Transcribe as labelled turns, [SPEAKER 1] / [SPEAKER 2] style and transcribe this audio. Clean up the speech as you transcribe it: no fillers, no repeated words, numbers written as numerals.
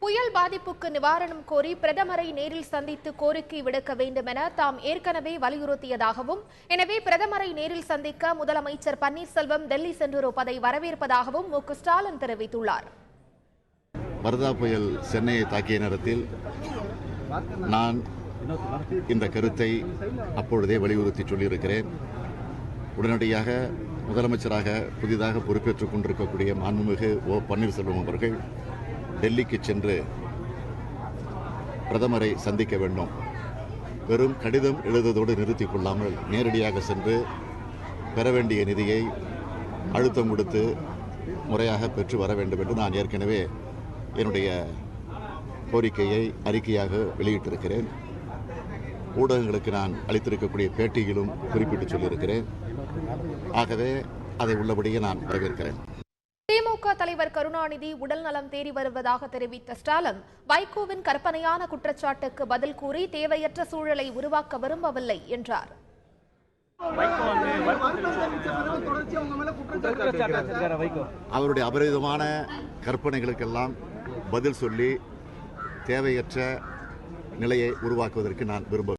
[SPEAKER 1] புயல் பாதிப்புக்கு நிவாரணம் கோரி பிரதமரை நேரில் சந்தித்து கோரிக்கை விடுக்க வேண்டும் என தாம் ஏற்கனவே வலியுறுத்தியதாகவும், எனவே பிரதமரை நேரில் சந்திக்க முதலமைச்சர் பன்னீர்செல்வம் டெல்லி சென்றிருப்பதை வரவேற்பதாகவும் மு.க.ஸ்டாலின் தெரிவித்துள்ளார்.
[SPEAKER 2] வர்தா புயல் சென்னையை தாக்கிய நேரத்தில் நான் இந்த கருத்தை அப்பொழுதே வலியுறுத்தி சொல்லியிருக்கிறேன். உடனடியாக முதலமைச்சராக புதிதாக பொறுப்பேற்றுக் கொண்டிருக்கக்கூடிய மாண்புமிகு ஓ. பன்னீர்செல்வம் அவர்கள் டெல்லிக்கு சென்று பிரதமரை சந்திக்க வேண்டும். வெறும் கடிதம் எழுதுவதோடு நிறுத்திக் கொள்ளாமல் நேரடியாக சென்று பெற வேண்டிய நிதியை அழுத்தம் கொடுத்து முறையாக பெற்று வர வேண்டும் என்று நான் ஏற்கனவே என்னுடைய கோரிக்கையை அறிக்கையாக வெளியிட்டிருக்கிறேன். ஊடகங்களுக்கு நான் அளித்திருக்கக்கூடிய பேட்டியிலும் குறிப்பிட்டு சொல்லியிருக்கிறேன். ஆகவே அதை உள்ளபடியே நான் வரவேற்கிறேன்.
[SPEAKER 1] திமுக தலைவர் கருணாநிதி உடல் நலம் தேறி வருவதாக தெரிவித்த ஸ்டாலின், வைகோவின் கற்பனையான குற்றச்சாட்டுக்கு பதில் கூறி தேவையற்ற சூழலை உருவாக்க விரும்பவில்லை என்றார்.
[SPEAKER 2] அவருடைய அபரிதமான கற்பனைகளுக்கெல்லாம் பதில் சொல்லி தேவையற்ற நிலையை உருவாக்குவதற்கு நான் விரும்பவில்லை.